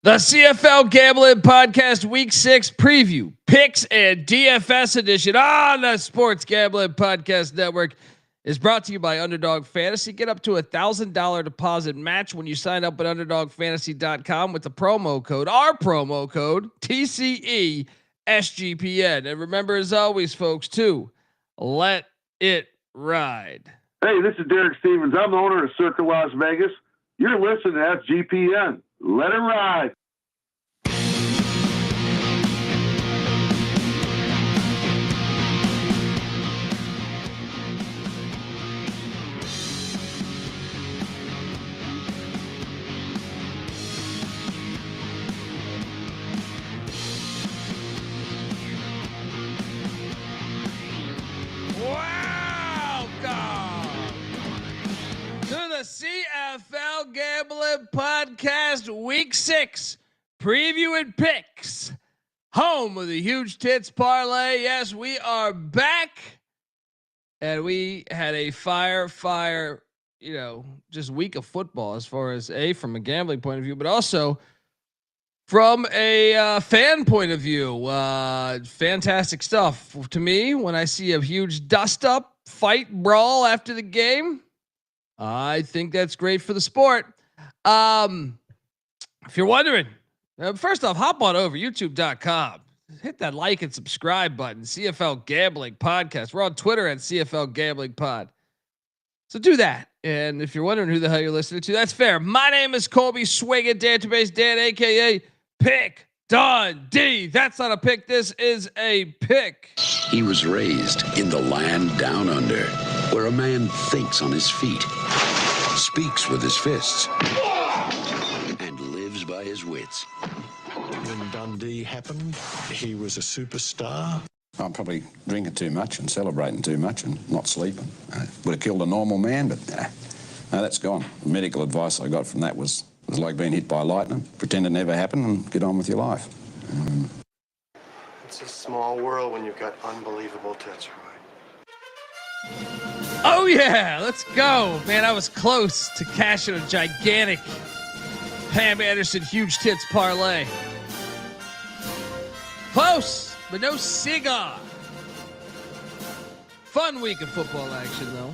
The CFL Gambling Podcast Week 6 preview, picks, and DFS edition on the Sports Gambling Podcast Network is brought to you by Underdog Fantasy. Get up to $1,000 deposit match when you sign up at UnderdogFantasy.com with the promo code, our promo code, TCE SGPN. And remember, as always, folks, to let it ride. Hey, this is Derek Stevens. I'm the owner of Circa Las Vegas. You're listening to SGPN. Let it ride. CFL Gambling Podcast Week 6 preview and picks, home of the huge tits parlay. Yes, we are back, and we had a fire, just week of football as far as from a gambling point of view, but also from a fan point of view. Fantastic stuff to me when I see a huge dust up fight brawl after the game. I think that's great for the sport. If you're wondering, first off, hop on over youtube.com. Hit that like and subscribe button. CFL Gambling Podcast. We're on Twitter at CFL Gambling Pod. So do that. And if you're wondering who the hell you're listening to, that's fair. My name is Colby Swinging Database Dan, a.k.a. Pick Dundee. That's not a pick. This is a pick. He was raised in the land down under, where a man thinks on his feet, speaks with his fists, and lives by his wits. When Dundee happened, he was a superstar. I'm probably drinking too much and celebrating too much and not sleeping. Would have killed a normal man, but no, that's gone. The medical advice I got from that was like being hit by lightning. Pretend it never happened and get on with your life. It's a small world when you've got unbelievable tits, right? Oh yeah, let's go, man. I was close to cashing a gigantic Pam Anderson huge tits parlay. Close, but no cigar. Fun week of football action, though.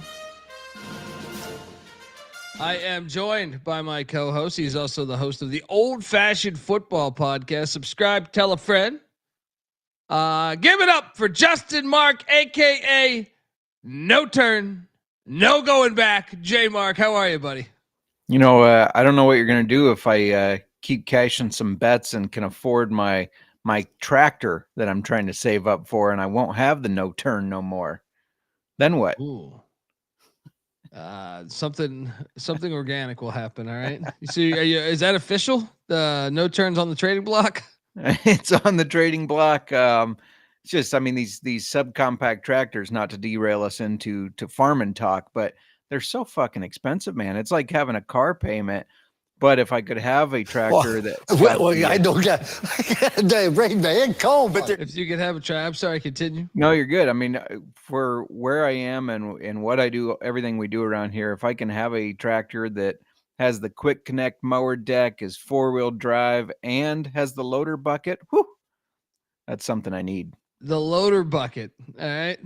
I am joined by my co-host. He's also the host of the Old Fashioned Football Podcast. Subscribe, tell a friend. Give it up for Jmark, a.k.a. No Turn, No Going Back. Jmark, how are you, buddy? You know, I don't know what you're going to do if I keep cashing some bets and can afford my tractor that I'm trying to save up for, and I won't have the no turn no more. Then what? Ooh. Something organic will happen. All right. You see, is that official? The no turns on the trading block? It's on the trading block. It's just, I mean, these subcompact tractors, not to derail us into farming talk, but they're so fucking expensive, man. It's like having a car payment. But if I could have a tractor I don't get brain man cold, but if you could have a tractor, I'm sorry, continue. No, you're good. I mean, for where I am and what I do, everything we do around here, if I can have a tractor that has the quick connect mower deck, is 4-wheel drive, and has the loader bucket, whew, that's something I need. The loader bucket. All right.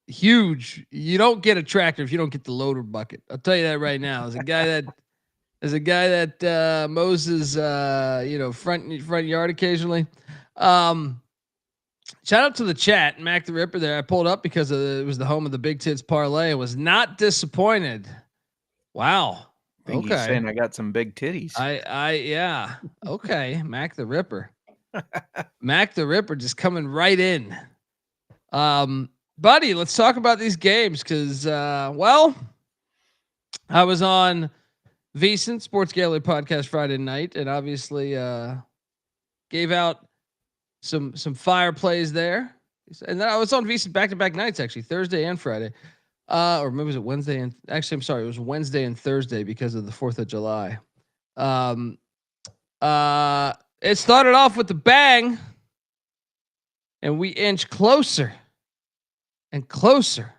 Huge. You don't get a tractor if you don't get the loader bucket. I'll tell you that right now. As a guy that mows his front yard occasionally. Shout out to the chat, Mac the Ripper there. I pulled up because it was the home of the Big Tits Parlay. I was not disappointed. Wow. I think he's saying I got some big titties. Yeah. Okay. Mac the Ripper. Mac the Ripper just coming right in. Buddy, let's talk about these games because, I was on VSiN Sports Gambling Podcast Friday night and obviously gave out some fire plays there. And then I was on VSiN back-to-back nights, actually, Thursday and Friday. Or maybe was it Wednesday? And actually, I'm sorry, it was Wednesday and Thursday because of the 4th of July. It started off with the bang, and we inch closer and closer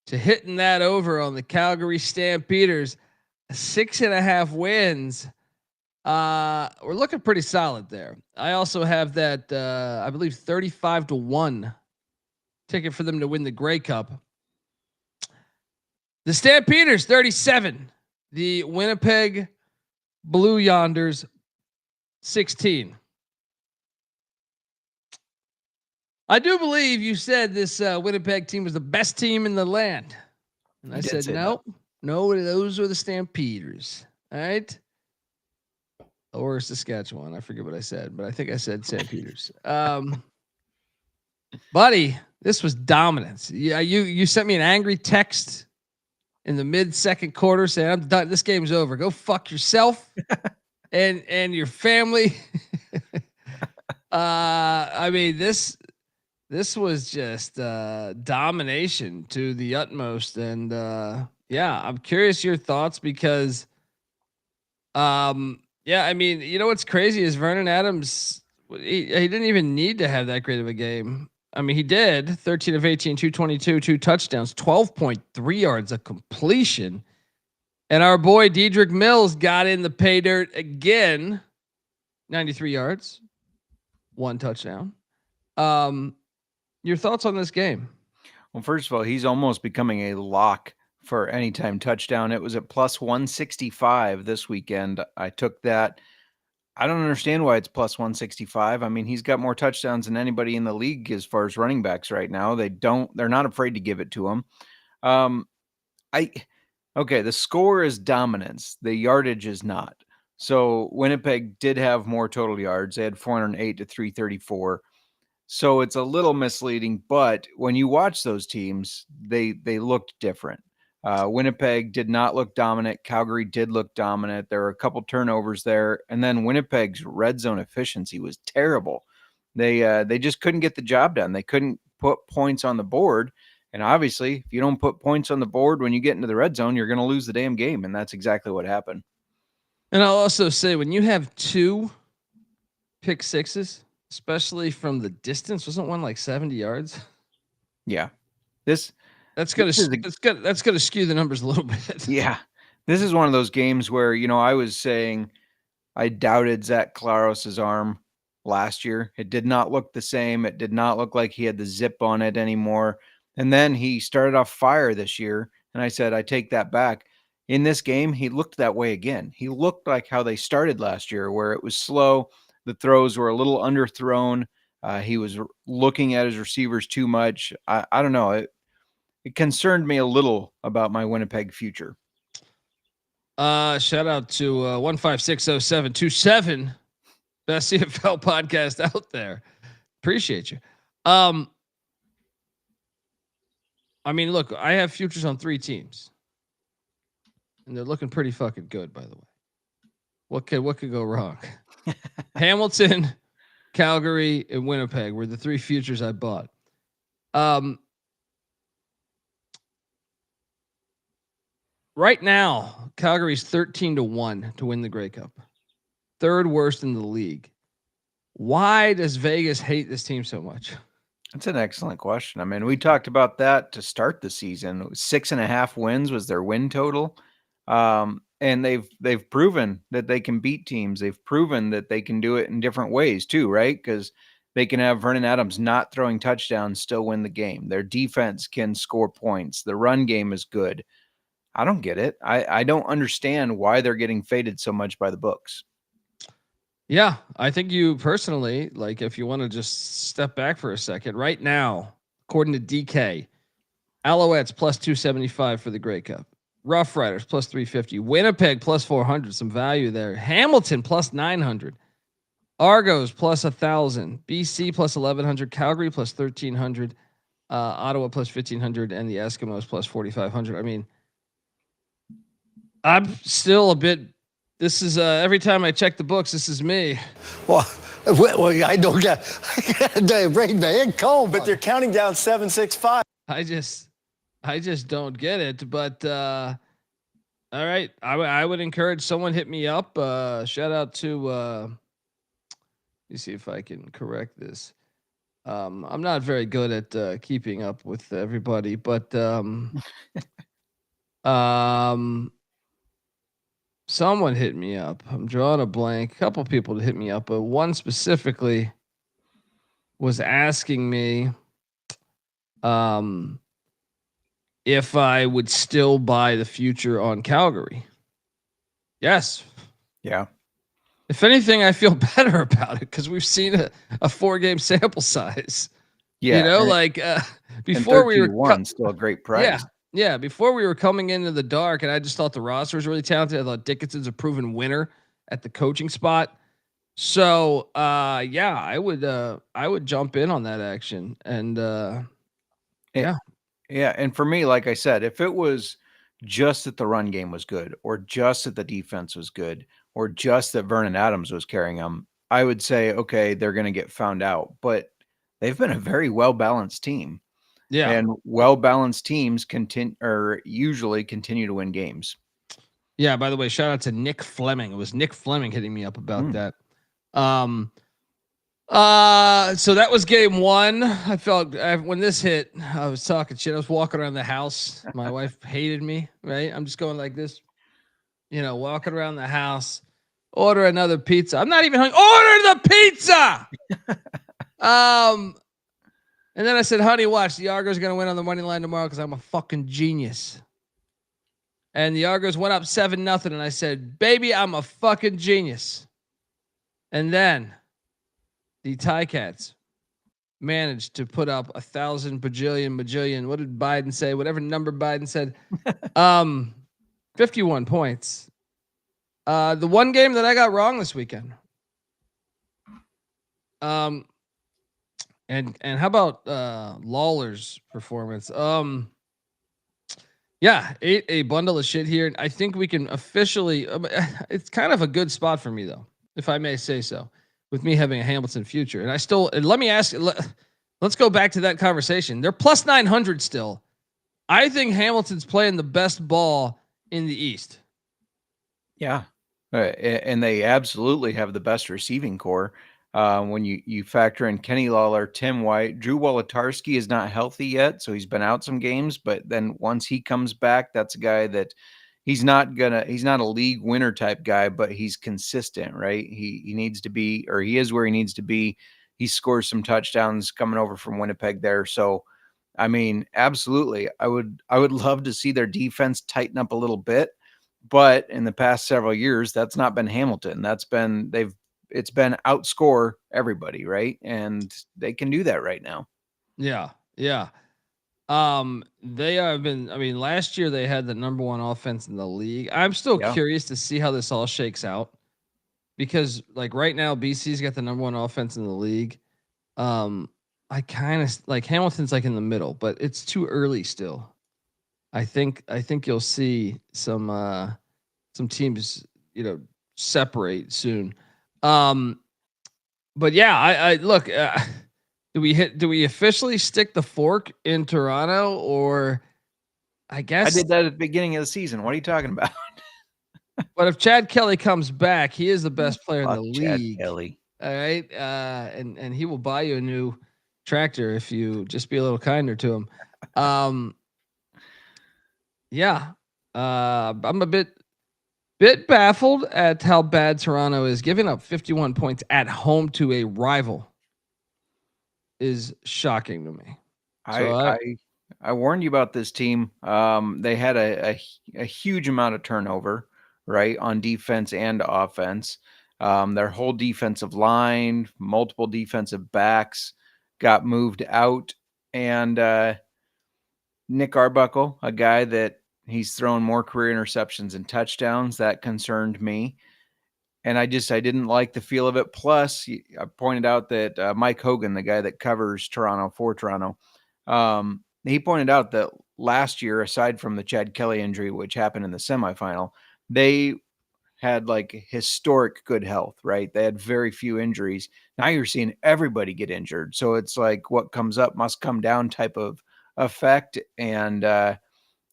to hitting that over on the Calgary Stampeders. 6.5 wins. We're looking pretty solid there. I also have that, I believe 35-1 ticket for them to win the Grey Cup. The Stampeders 37, the Winnipeg Blue Yonders 16. I do believe you said this Winnipeg team was the best team in the land. And I said, no, those are the Stampeders. All right. Or Saskatchewan. I forget what I said, but I think I said Stampeders. Buddy, this was dominance. Yeah, you sent me an angry text in the mid-second quarter saying, I'm done. This game's over. Go fuck yourself and your family. I mean, this was just domination to the utmost. And yeah, I'm curious your thoughts because yeah, I mean, you know what's crazy is Vernon Adams, he didn't even need to have that great of a game. I mean, he did 13 of 18, 222, 2 touchdowns, 12.3 yards of completion. And our boy Dedrick Mills got in the pay dirt again, 93 yards, 1 touchdown. Your thoughts on this game? Well, first of all, he's almost becoming a lock for anytime touchdown. It was at plus 165 this weekend. I took that. I don't understand why it's plus 165. I mean, he's got more touchdowns than anybody in the league as far as running backs right now. They're not afraid to give it to him. Okay, the score is dominance. The yardage is not. So Winnipeg did have more total yards. They had 408 to 334. So it's a little misleading, but when you watch those teams, they looked different. Winnipeg did not look dominant. Calgary did look dominant. There were a couple turnovers there. And then Winnipeg's red zone efficiency was terrible. They just couldn't get the job done. They couldn't put points on the board. And obviously, if you don't put points on the board when you get into the red zone, you're going to lose the damn game. And that's exactly what happened. And I'll also say, when you have 2 pick sixes, especially from the distance, wasn't one like 70 yards? Yeah. That's gonna skew the numbers a little bit. Yeah. This is one of those games where, I was saying I doubted Zach Claros's arm last year. It did not look the same. It did not look like he had the zip on it anymore. And then he started off fire this year. And I said, I take that back. In this game, he looked that way again. He looked like how they started last year, where it was slow. The throws were a little underthrown. He was looking at his receivers too much. I don't know. It concerned me a little about my Winnipeg future. Shout out to 1560727, best CFL podcast out there. Appreciate you. I mean, look, I have futures on 3 teams, and they're looking pretty fucking good, by the way. What could go wrong? Hamilton, Calgary, and Winnipeg were the 3 futures I bought. Right now, Calgary's 13-1 to win the Grey Cup. 3rd worst in the league. Why does Vegas hate this team so much? That's an excellent question. I mean, we talked about that to start the season. 6.5 wins was their win total. And they've proven that they can beat teams. They've proven that they can do it in different ways too, right? Because they can have Vernon Adams not throwing touchdowns, still win the game. Their defense can score points. The run game is good. I don't get it. I don't understand why they're getting faded so much by the books. Yeah, I think you personally, like, if you want to just step back for a second, right now, according to DK, Alouettes plus 275 for the Grey Cup. Rough Riders plus 350. Winnipeg plus 400. Some value there. Hamilton plus 900. Argos plus 1,000. BC plus 1,100. Calgary plus 1,300. Ottawa plus 1,500. And the Eskimos plus 4,500. I mean, I'm still a bit. This is every time I check the books, this is me. Well, I don't get the brain man cold, But they're counting down 7-6-5. I just don't get it. But all right, I would encourage someone hit me up. Shout out to. Let me see if I can correct this. I'm not very good at keeping up with everybody, but someone hit me up. I'm drawing a blank. A couple people hit me up, but one specifically was asking me if I would still buy the future on Calgary. Yes. Yeah. If anything, I feel better about it because we've seen a 4-game sample size. Yeah. You know, and, like before and we were still a great price. Yeah. Before we were coming into the dark, and I just thought the roster was really talented. I thought Dickinson's a proven winner at the coaching spot. So yeah, I would jump in on that action. And yeah. Yeah. And for me, like I said, if it was just that the run game was good, or just that the defense was good, or just that Vernon Adams was carrying them, I would say, okay, they're going to get found out. But they've been a very well-balanced team. Yeah. And well-balanced teams usually continue to win games. Yeah. By the way, shout out to Nick Fleming. It was Nick Fleming hitting me up about that. So that was game one. I felt when this hit, I was talking shit. I was walking around the house. My wife hated me, right? I'm just going like this, walking around the house, order another pizza. I'm not even hungry. Order the pizza. And then I said, honey, watch, the Argos are going to win on the money line tomorrow because I'm a fucking genius. And the Argos went up 7-0. And I said, baby, I'm a fucking genius. And then the Ticats managed to put up 1,000 bajillion. What did Biden say? Whatever number Biden said. 51 points. The one game that I got wrong this weekend. And how about Lawler's performance? Yeah, ate a bundle of shit here. I think we can officially. It's kind of a good spot for me, though, if I may say so, with me having a Hamilton future. And let me ask. Let's go back to that conversation. They're plus 900 still. I think Hamilton's playing the best ball in the East. Yeah, and they absolutely have the best receiving core. When you factor in Kenny Lawler, Tim White, Drew Wolodarski is not healthy yet, so he's been out some games. But then once he comes back, that's a guy that he's not a league winner type guy, but he's consistent, right? He needs to be, or he is where he needs to be. He scores some touchdowns coming over from Winnipeg there. So, I mean, absolutely, I would love to see their defense tighten up a little bit. But in the past several years, that's not been Hamilton. It's been outscore everybody, right? And they can do that right now. Yeah. Yeah. They have been, last year they had the number 1 offense in the league. I'm still curious to see how this all shakes out because like right now, BC's got the number 1 offense in the league. I kind of like Hamilton's like in the middle, but it's too early still. I think you'll see some teams, separate soon. But yeah, I look, do we officially stick the fork in Toronto, or I guess I did that at the beginning of the season. What are you talking about? But if Chad Kelly comes back, he is the best player in the league. Chad Kelly. All right. And he will buy you a new tractor if you just be a little kinder to him. Yeah. I'm a bit baffled at how bad Toronto is. Giving up 51 points at home to a rival is shocking to me. I warned you about this team. They had a huge amount of turnover, right, on defense and offense. Their whole defensive line, multiple defensive backs got moved out, and Nick Arbuckle, a guy that he's thrown more career interceptions and touchdowns. That concerned me. And I didn't like the feel of it. Plus, I pointed out that Mike Hogan, the guy that covers Toronto for Toronto, he pointed out that last year, aside from the Chad Kelly injury, which happened in the semifinal, they had like historic good health, right? They had very few injuries. Now you're seeing everybody get injured. So it's like what comes up must come down type of effect. And I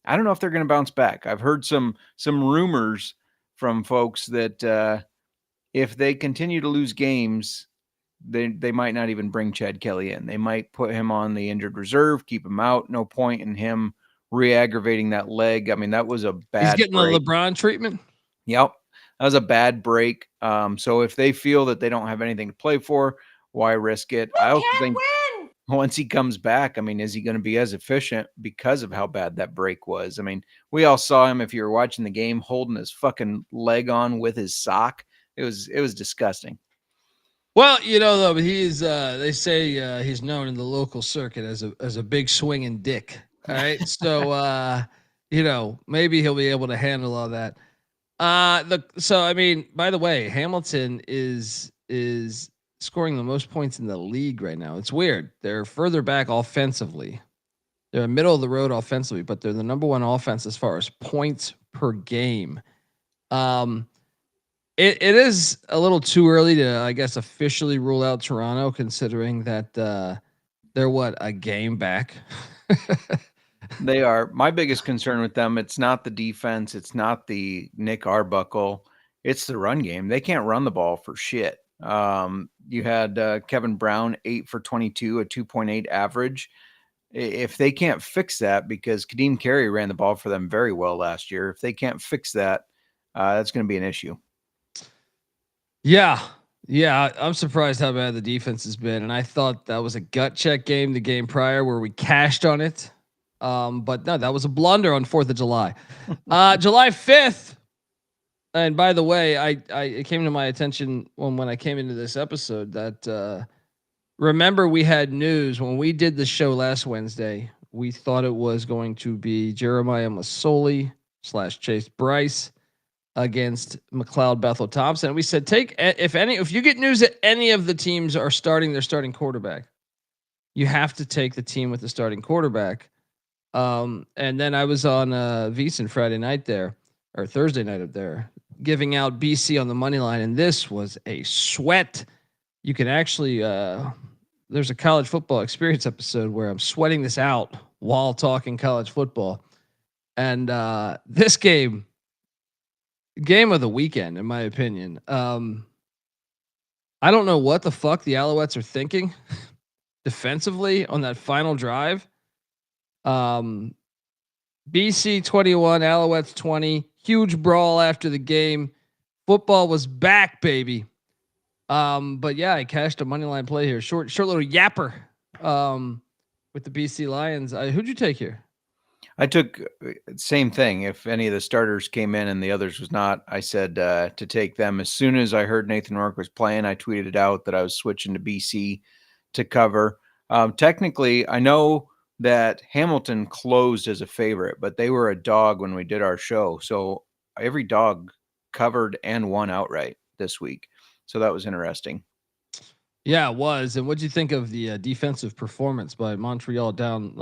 don't know if they're going to bounce back. I've heard some rumors from folks that if they continue to lose games, they might not even bring Chad Kelly in. They might put him on the injured reserve, keep him out. No point in him re-aggravating that leg. I mean, that was a bad He's getting break. the LeBron treatment. Yep. was a bad break. So if they feel that they don't have anything to play for, why risk it? I also think once he comes back, I mean, is he going to be as efficient because of how bad that break was? I mean, we all saw him, if you were watching the game, holding his fucking leg on with his sock. It was disgusting. Well, though, he's they say he's known in the local circuit as a big swinging dick. All right. So maybe he'll be able to handle all that. So I mean, by the way, Hamilton is scoring the most points in the league right now. It's weird. They're further back offensively. They're middle of the road offensively, but they're the number one offense as far as points per game. It is a little too early to, I guess, officially rule out Toronto, considering that they're a game back. They are. My biggest concern with them, it's not the defense, it's not the Nick Arbuckle, it's the run game. They can't run the ball for shit. You had Kevin Brown 8 for 22, a 2.8 average. If they can't fix that, because Kadeem Carey ran the ball for them very well last year, if they can't fix that, that's going to be an issue. Yeah. I'm surprised how bad the defense has been. And I thought that was a gut check game, the game prior where we cashed on it. But no, that was a blunder on 4th of July. July 5th. And by the way, it came to my attention when I came into this episode that, remember we had news when we did the show last Wednesday. We thought it was going to be Jeremiah Masoli / Chase Bryce against McLeod Bethel Thompson. And we said, if you get news that any of the teams are starting their starting quarterback, you have to take the team with the starting quarterback. And then I was on VSiN Friday night there, or Thursday night up there, giving out BC on the money line. And this was a sweat. You can actually, there's a college football experience episode where I'm sweating this out while talking college football. And this game of the weekend, in my opinion. I don't know what the fuck the Alouettes are thinking defensively on that final drive. BC 21, Alouettes 20. Huge brawl after the game. Football was back, baby. But yeah, I cashed a money line play here. Short little yapper with the BC Lions. Who'd you take here? I took same thing. If any of the starters came in and the others was not, I said to take them. As soon as I heard Nathan Rourke was playing, I tweeted it out that I was switching to BC to cover. Technically, I know that Hamilton closed as a favorite, but they were a dog when we did our show. So every dog covered and won outright this week. So that was interesting. Yeah, it was. And what'd you think of the defensive performance by Montreal down?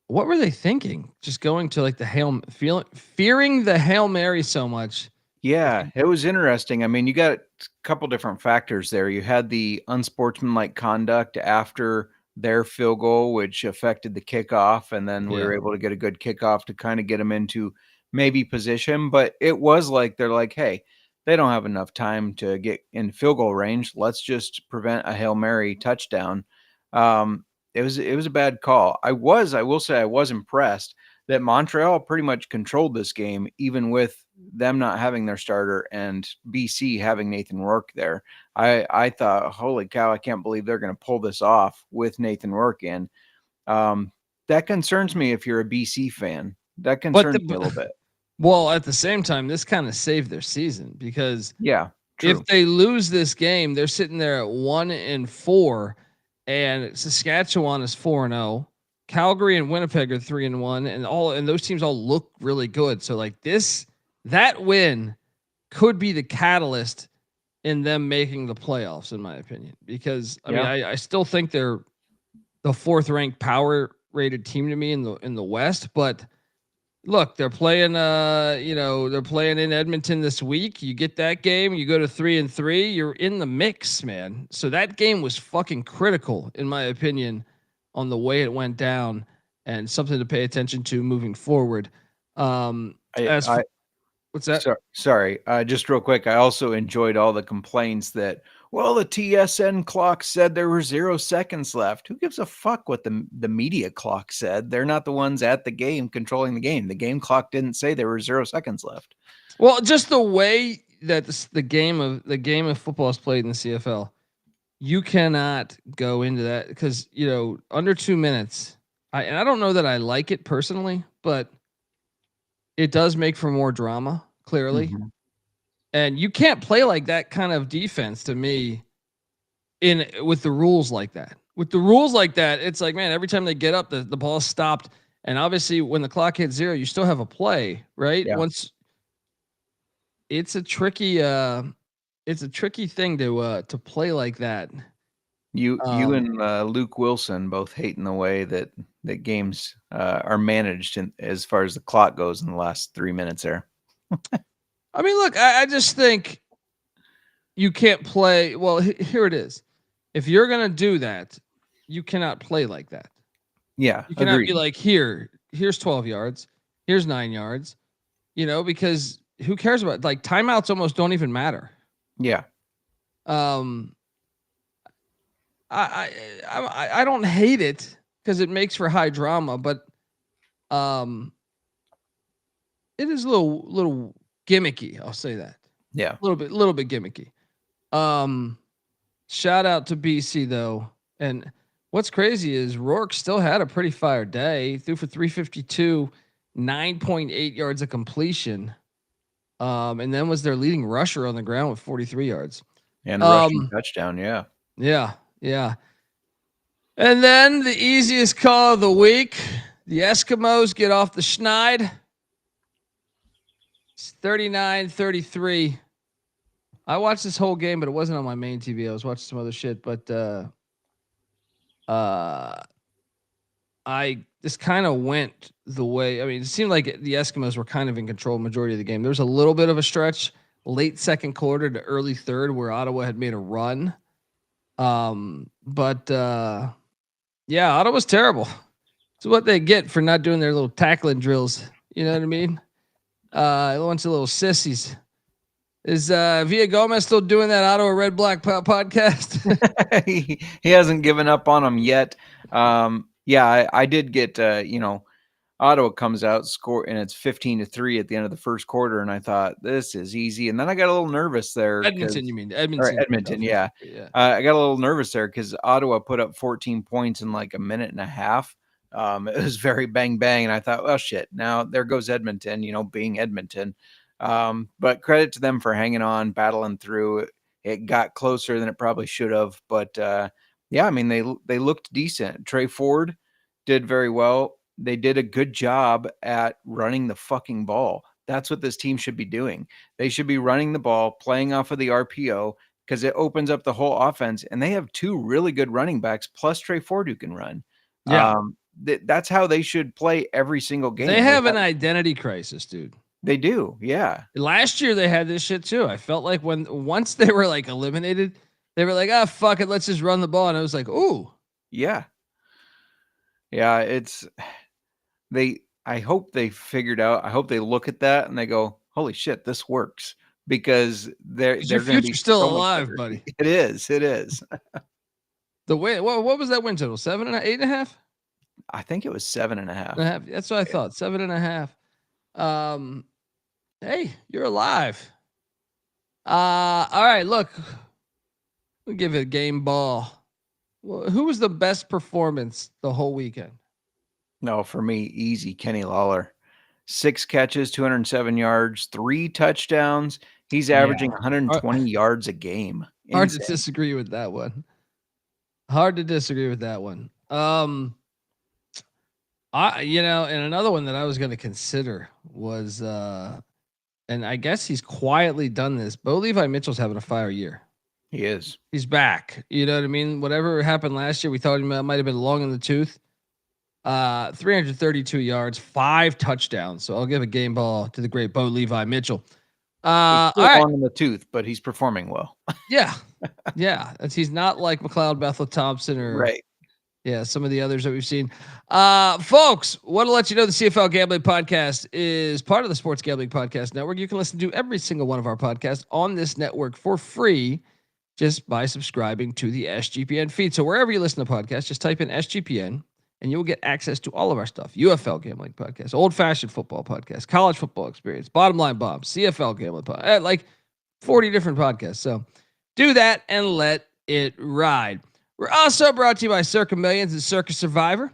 What were they thinking? Just going to the fearing the Hail Mary so much. Yeah, it was interesting. I mean, you got a couple different factors there. You had the unsportsmanlike conduct after their field goal, which affected the kickoff. And then we were able to get a good kickoff to kind of get them into maybe position. But it was like, they're like, hey, they don't have enough time to get in field goal range. Let's just prevent a Hail Mary touchdown. It was a bad call. I will say I was impressed that Montreal pretty much controlled this game, even with them not having their starter and BC having Nathan Rourke there. I thought, holy cow, I can't believe they're going to pull this off with Nathan Rourke in. That concerns me if you're a BC fan. That concerns me a little bit. Well, at the same time, this kind of saved their season because true. If they lose this game, they're sitting there at 1-4, and Saskatchewan is 4-0. Calgary and Winnipeg are 3-1, and those teams all look really good. So that win could be the catalyst in them making the playoffs, in my opinion, because I mean, I still think they're the 4th ranked power rated team to me in the West, but look, they're playing in Edmonton this week. You get that game, you go to 3-3, you're in the mix, man. So that game was fucking critical, in my opinion, on the way it went down, and something to pay attention to moving forward. What's that? Sorry. Just real quick. I also enjoyed all the complaints that well, the TSN clock said there were 0 seconds left. Who gives a fuck what the media clock said? They're not the ones at the game controlling the game. The game clock didn't say there were 0 seconds left. Well, just the way that the game of football is played in the CFL, you cannot go into that because under 2 minutes. I don't know that I like it personally, but it does make for more drama, clearly. Mm-hmm. And you can't play like that kind of defense to me with the rules like that. With the rules like that, it's like, man, every time they get up, the ball's stopped. And obviously when the clock hits 0, you still have a play, right? Yeah. Once it's a tricky thing to play like that. You and Luke Wilson both hating the way that games are managed as far as the clock goes in the last 3 minutes there. I mean, look, I just think you can't play. Well, here it is. If you're going to do that, you cannot play like that. Yeah. You cannot agreed. be like, here's 12 yards. Here's 9 yards, because who cares about like timeouts almost don't even matter. Yeah. I don't hate it because it makes for high drama, but it is a little gimmicky. I'll say that. Yeah. A little bit gimmicky. Shout out to BC though. And what's crazy is Rourke still had a pretty fire day. He threw for 352, 9.8 yards of completion. And then was their leading rusher on the ground with 43 yards. And the rushing touchdown. Yeah. Yeah. Yeah. And then the easiest call of the week, the Eskimos get off the schneid. It's 39-33. I watched this whole game, but it wasn't on my main TV. I was watching some other shit, but this kind of went the way. I mean, it seemed like the Eskimos were kind of in control majority of the game. There was a little bit of a stretch late second quarter to early third where Ottawa had made a run. Yeah, Ottawa's terrible. It's what they get for not doing their little tackling drills. You know what I mean? A bunch of little sissies. Is Villa Gomez still doing that Ottawa Red Black podcast? he hasn't given up on them yet. Yeah, I did get Ottawa comes out, score, and it's 15-3 at the end of the first quarter, and I thought this is easy. And then I got a little nervous there. Edmonton, you mean Edmonton? Edmonton, yeah. I got a little nervous there because Ottawa put up 14 points in like a minute and a half. It was very bang bang, and I thought, well, shit. Now there goes Edmonton, being Edmonton. But credit to them for hanging on, battling through. It got closer than it probably should have, but yeah, I mean they looked decent. Trey Ford did very well. They did a good job at running the fucking ball. That's what this team should be doing. They should be running the ball, playing off of the RPO because it opens up the whole offense. And they have 2 really good running backs plus Trey Ford who can run. Yeah. That's how they should play every single game. They have an identity crisis, dude. They do. Yeah. Last year they had this shit too. I felt like once they were like eliminated, they were like, fuck it, let's just run the ball. And I was like, ooh. Yeah. Yeah, I hope they figured out. I hope they look at that and they go, "Holy shit, this works!" Because they're your going to be still so alive, buddy. It is. The way what was that win total? 7.5, 8.5? I think it was 7.5. That's what I thought. 7.5. Hey, you're alive. All right. Look, we'll give it a game ball. Well, who was the best performance the whole weekend? No, for me, easy. Kenny Lawler, 6 catches, 207 yards, 3 touchdowns. He's averaging 120 yards a game. Hard to disagree with that one. And another one that I was going to consider was, and I guess he's quietly done this. Bo Levi Mitchell's having a fire year. He is. He's back. You know what I mean? Whatever happened last year, we thought he might have been long in the tooth. 332 yards, 5 touchdowns. So I'll give a game ball to the great Bo Levi Mitchell. He's still long in the tooth, but he's performing well. Yeah. He's not like McLeod Bethel Thompson or right. Yeah, some of the others that we've seen. Folks, want to let you know the CFL Gambling Podcast is part of the Sports Gambling Podcast Network. You can listen to every single one of our podcasts on this network for free just by subscribing to the SGPN feed. So wherever you listen to podcasts, just type in SGPN and you'll get access to all of our stuff. UFL Gambling Podcast, Old Fashioned Football Podcast, College Football Experience, Bottom Line Bombs, CFL Gambling Podcast, like 40 different podcasts. So do that and let it ride. We're also brought to you by Circa Millions and Circa Survivor.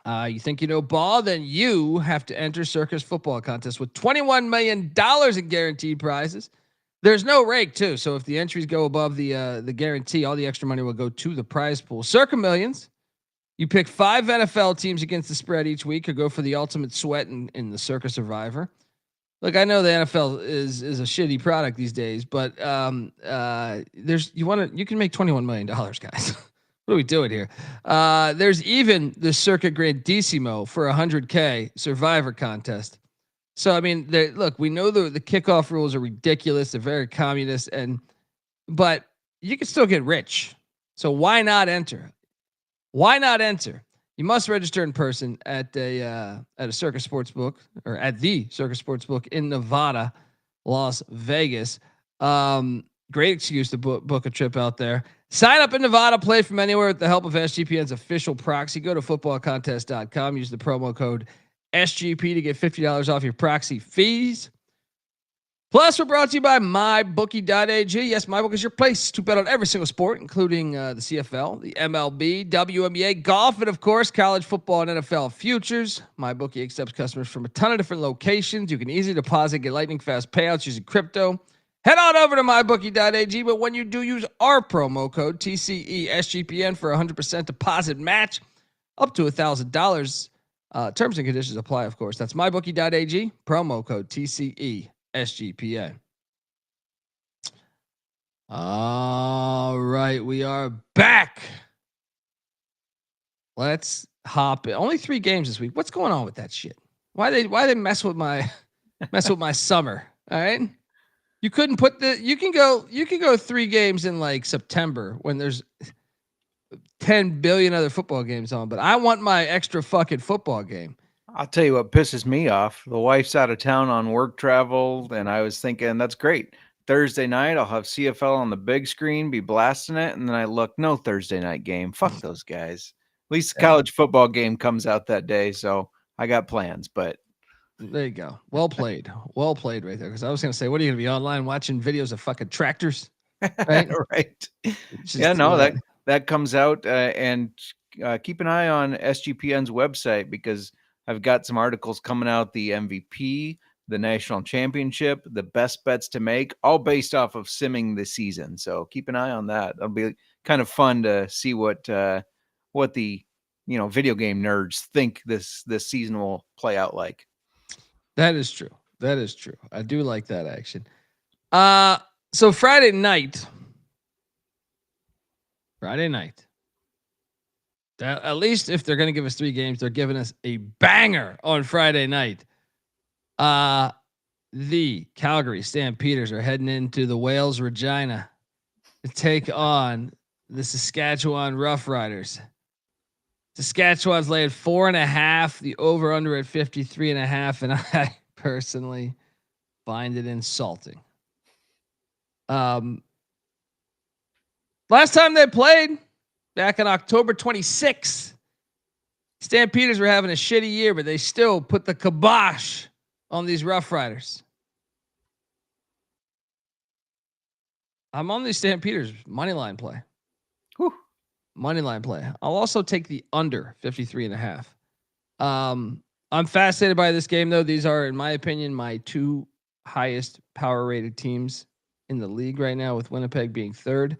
You think you know ball? Then you have to enter Circa's football contest with $21 million in guaranteed prizes. There's no rake too, so if the entries go above the guarantee, all the extra money will go to the prize pool. Circa Millions. You pick 5 NFL teams against the spread each week, or go for the ultimate sweat in the Circa Survivor. Look, I know the NFL is a shitty product these days, but you can make $21 million, guys. What are we doing here? There's even the Circa Grandissimo for $100K Survivor contest. So, I mean, look, we know the kickoff rules are ridiculous. They're very communist, but you can still get rich. So why not enter? Why not enter? You must register in person at a Circa Sportsbook, or at the Circa Sportsbook in Nevada, Las Vegas. Great excuse to book a trip out there. Sign up in Nevada, play from anywhere with the help of SGPN's official proxy. Go to footballcontest.com. Use the promo code SGP to get $50 off your proxy fees. Plus, we're brought to you by MyBookie.ag. Yes, MyBookie is your place to bet on every single sport, including the CFL, the MLB, WNBA, golf, and, of course, college football and NFL futures. MyBookie accepts customers from a ton of different locations. You can easily deposit, get lightning-fast payouts using crypto. Head on over to MyBookie.ag, but when you do, use our promo code TCESGPN for 100% deposit match up to $1,000. Terms and conditions apply, of course. That's MyBookie.ag, promo code TCESGPN. All right, we are back. Let's hop in. Only 3 games this week. What's going on with that shit? Why they mess with my summer? All right. You couldn't put you can go 3 games in like September when there's 10 billion other football games on, but I want my extra fucking football game. I'll tell you what pisses me off. The wife's out of town on work travel, and I was thinking that's great. Thursday night, I'll have CFL on the big screen, be blasting it, and then I look, no Thursday night game. Fuck those guys. At least the college football game comes out that day, so I got plans, but there you go. Well played right there. Because I was going to say, what are you going to be online watching videos of fucking tractors? Right. Right. Yeah, no, that comes out, and keep an eye on SGPN's website, because I've got some articles coming out, the MVP, the national championship, the best bets to make, all based off of simming this season. So keep an eye on that. It'll be kind of fun to see what the video game nerds think this season will play out like. That is true. I do like that action. So Friday night. At least if they're going to give us 3 games, they're giving us a banger on Friday night. The Calgary Stampeders are heading into the Wales Regina to take on the Saskatchewan Roughriders. Saskatchewan's laying 4.5, the over under at 53.5, and I personally find it insulting. Last time they played, back on October 26th, Stampeders were having a shitty year, but they still put the kibosh on these Roughriders. I'm on these Stampeders moneyline play. Whew. Moneyline play. I'll also take the under 53.5. I'm fascinated by this game, though. These are, in my opinion, my 2 highest power rated teams in the league right now, with Winnipeg being 3rd.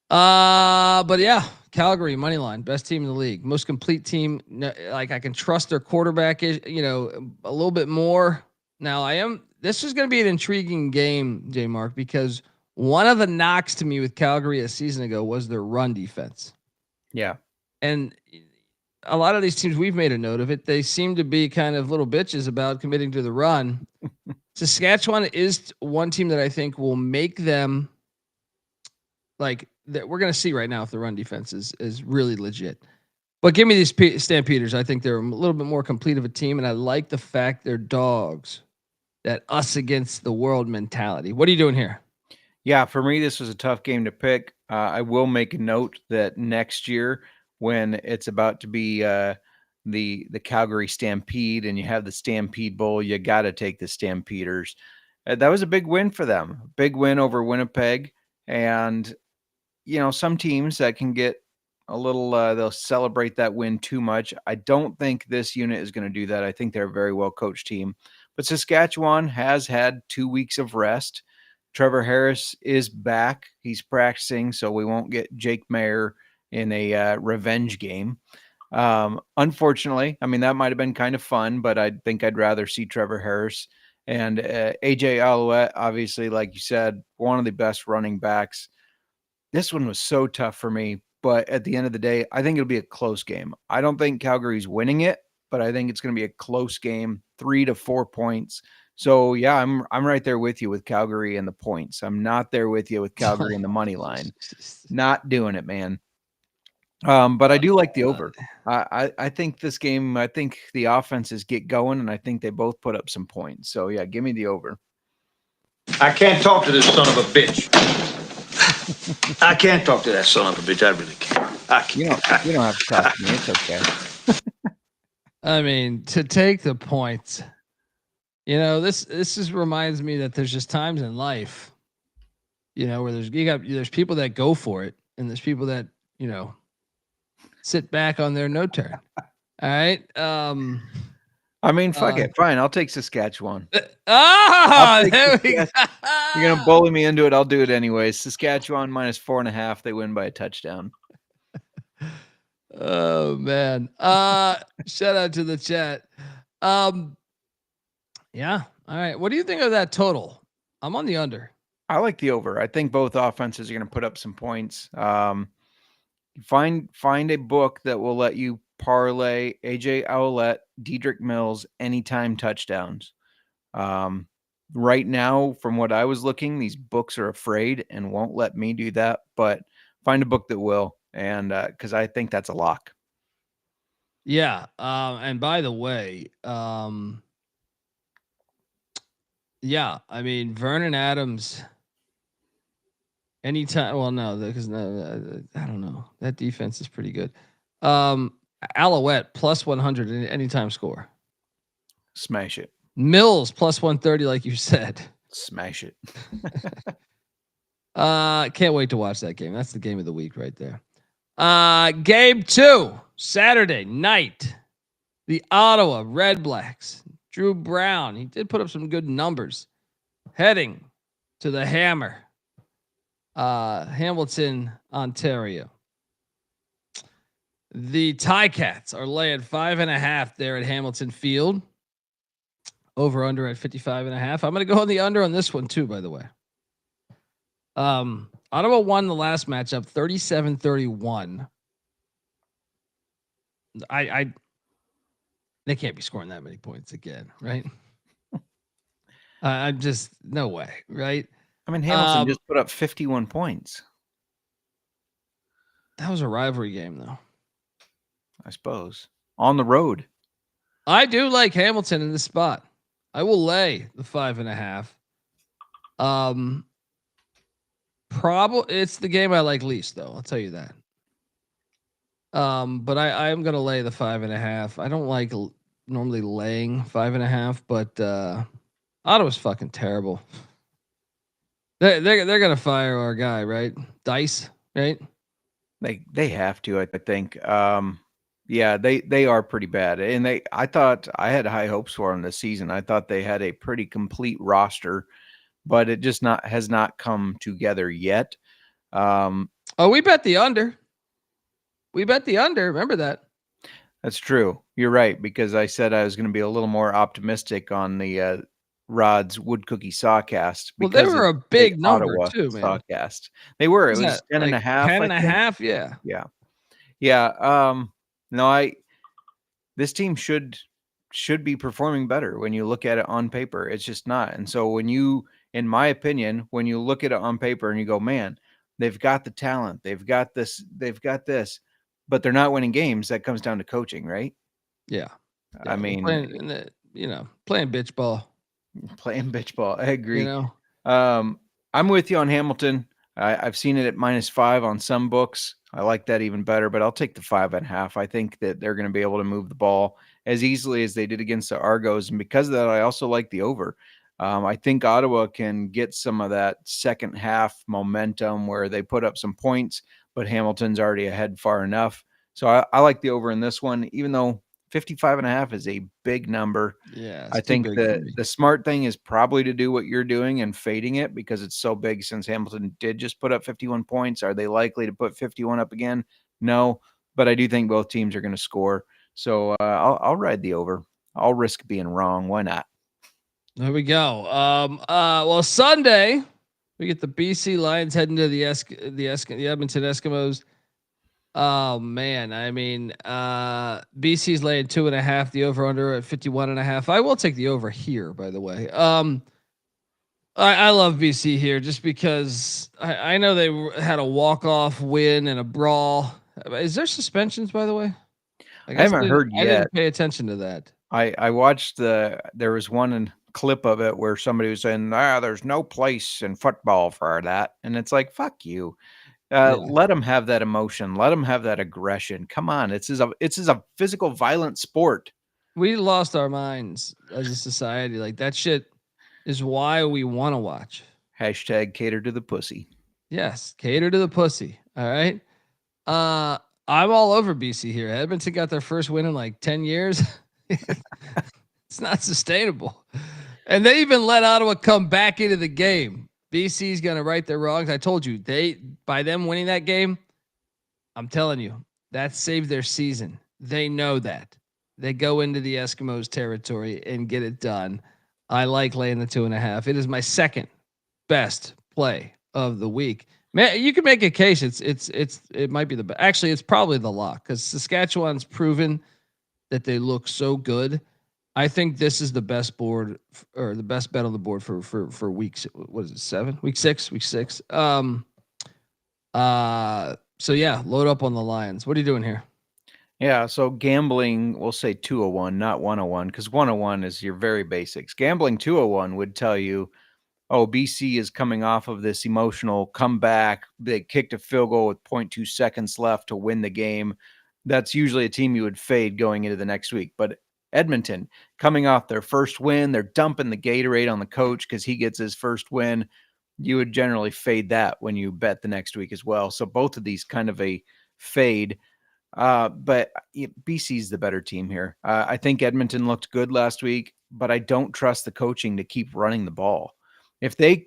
But yeah, Calgary moneyline, best team in the league, most complete team. Like, I can trust their quarterback is, a little bit more. Now this is going to be an intriguing game, Jmark, because one of the knocks to me with Calgary a season ago was their run defense. Yeah. And a lot of these teams, we've made a note of it, they seem to be kind of little bitches about committing to the run. Saskatchewan is one team that I think will make them like that. We're going to see right now if the run defense is really legit. But give me these Stampeders. I think they're a little bit more complete of a team, and I like the fact they're dogs. That us against the world mentality. What are you doing here? Yeah, for me, this was a tough game to pick. I will make a note that next year, when it's about to be the Calgary Stampede, and you have the Stampede Bowl, you got to take the Stampeders. That was a big win for them, big win over Winnipeg, and some teams that can get a little, they'll celebrate that win too much. I don't think this unit is going to do that. I think they're a very well coached team, but Saskatchewan has had 2 weeks of rest. Trevor Harris is back. He's practicing, so we won't get Jake Mayer in a revenge game. Unfortunately, I mean, that might have been kind of fun, but I think I'd rather see Trevor Harris and AJ Alouette, obviously, like you said, one of the best running backs. This one was so tough for me, but at the end of the day, I think it'll be a close game. I don't think Calgary's winning it, but I think it's going to be a close game, 3 to 4 points. So yeah, I'm right there with you with Calgary and the points. I'm not there with you with Calgary and the money line. Not doing it, man. But I do like the over. I think this game, I think the offenses get going, and I think they both put up some points. So yeah, give me the over. I can't talk to this son of a bitch. I can't talk to that son of a bitch. I really can't. I can't. You don't have to talk to me. It's okay. I mean, to take the points, this just reminds me that there's just times in life, where there's people that go for it, and there's people that sit back on their no turn. All right. I mean, fuck it. Fine. I'll take Saskatchewan. There we go. You're going to bully me into it. I'll do it anyways. Saskatchewan -4.5. They win by a touchdown. Oh, man. Shout out to the chat. Yeah. All right. What do you think of that total? I'm on the under. I like the over. I think both offenses are going to put up some points. Find a book that will let you parlay AJ Alouette, Dedrick Mills, anytime touchdowns. Right now, from what I was looking, these books are afraid and won't let me do that, but find a book that will. And because I think that's a lock. Yeah. And by the way, yeah, I mean, Vernon Adams, anytime. Well, no, because I don't know. That defense is pretty good. Alouette +100 anytime score. Smash it. Mills +130, like you said. Smash it. Can't wait to watch that game. That's the game of the week right there. Game 2, Saturday night. The Ottawa Red Blacks. Drew Brown. He did put up some good numbers. Heading to the Hammer. Hamilton, Ontario. The Ticats are laying 5.5 there at Hamilton Field. Over under at 55.5. I'm going to go on the under on this one too, by the way. Ottawa won the last matchup 37-31. They can't be scoring that many points again, right? I'm just no way, right? I mean, Hamilton just put up 51 points. That was a rivalry game, though. I suppose on the road. I do like Hamilton in this spot. I will lay the 5.5. Probably it's the game I like least, though. I'll tell you that. But I am gonna lay the 5.5. I don't like normally laying 5.5, but Ottawa's fucking terrible. They're gonna fire our guy, right? Dice, right? They have to, I think. Yeah, they are pretty bad, and I thought I had high hopes for them this season. I thought they had a pretty complete roster, but it just has not come together yet. We bet the under. We bet the under. Remember that? That's true. You're right, because I said I was going to be a little more optimistic on the Rod's Wood Cookie Sawcast. Well, they were a big number Ottawa too, man. Sawcast. They were. It was 10.5. 10.5. Yeah. Yeah. Yeah. No, this team should be performing better when you look at it on paper. It's just not. And so in my opinion, when you look at it on paper and you go, man, they've got the talent, they've got this, but they're not winning games, that comes down to coaching, right? Yeah. I mean, playing bitch ball. Playing bitch ball. I agree. I'm with you on Hamilton. I've seen it at -5 on some books. I like that even better, but I'll take the 5.5. I think that they're going to be able to move the ball as easily as they did against the Argos. And because of that, I also like the over. I think Ottawa can get some of that second half momentum where they put up some points, but Hamilton's already ahead far enough. So I like the over in this one, even though 55.5 is a big number. Yeah, I think the smart thing is probably to do what you're doing and fading it because it's so big since Hamilton did just put up 51 points. Are they likely to put 51 up again? No, but I do think both teams are going to score. So I'll ride the over. I'll risk being wrong. Why not? There we go. Well, Sunday we get the BC Lions heading to the Edmonton Eskimos. Oh man, I mean, BC's laying 2.5. The over under at 51.5. I will take the over here, by the way. I love BC here just because I know they had a walk-off win and a brawl. Is there suspensions, by the way? I haven't heard yet. I didn't pay attention to that. I watched there was one clip of it where somebody was saying, there's no place in football for that. And it's like, fuck you. Let them have that emotion. Let them have that aggression. Come on. It's a physical violent sport. We lost our minds as a society. Like that shit is why we want to watch. Hashtag cater to the pussy. Yes. Cater to the pussy. All right. I'm all over BC here. Edmonton got their first win in like 10 years. It's not sustainable. And they even let Ottawa come back into the game. BC's going to right their wrongs. I told you, by them winning that game, I'm telling you, that saved their season. They know that. They go into the Eskimos territory and get it done. I like laying the 2.5. It is my second best play of the week. Man, you can make a case. It might be the best. Actually, it's probably the lock because Saskatchewan's proven that they look so good. I think this is the best board or the best bet on the board for weeks. What is it? 7? Week 6. So yeah, load up on the Lions. What are you doing here? Yeah, so gambling, we'll say 201, not 101, because 101 is your very basics. Gambling 201 would tell you, oh, BC is coming off of this emotional comeback. They kicked a field goal with 0.2 seconds left to win the game. That's usually a team you would fade going into the next week. But Edmonton coming off their first win, they're dumping the Gatorade on the coach because he gets his first win. You would generally fade that when you bet the next week as well. So both of these kind of a fade. But BC's the better team here. I think Edmonton looked good last week, but I don't trust the coaching to keep running the ball. If they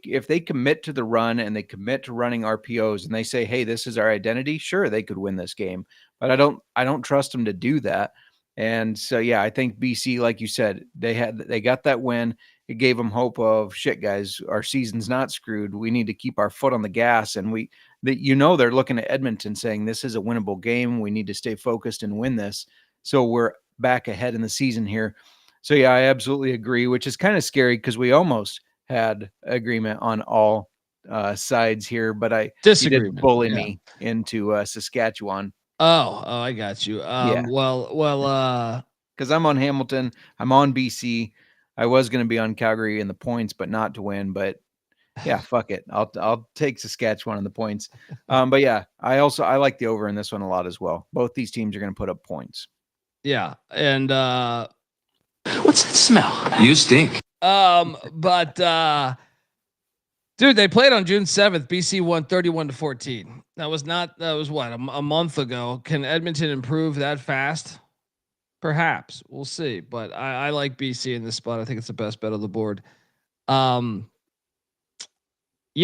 commit to the run and they commit to running RPOs and they say, hey, this is our identity, sure, they could win this game. But I don't trust them to do that. And so, yeah, I think BC, like you said, they got that win. It gave them hope of shit, guys. Our season's not screwed. We need to keep our foot on the gas. And they're looking at Edmonton saying this is a winnable game. We need to stay focused and win this. So we're back ahead in the season here. So yeah, I absolutely agree, which is kind of scary because we almost had agreement on all sides here, but I did bully me into Saskatchewan. Oh, I got you. Well, because I'm on Hamilton, I'm on BC. I was going to be on Calgary in the points, but not to win. But yeah, fuck it. I'll take Saskatchewan in the points. But yeah, I like the over in this one a lot as well. Both these teams are going to put up points. Yeah, and what's that smell? You stink. But dude, they played on June 7th. BC won 31-14. That was what, a month ago. Can Edmonton improve that fast? Perhaps. We'll see. But I like BC in this spot. I think it's the best bet on the board. You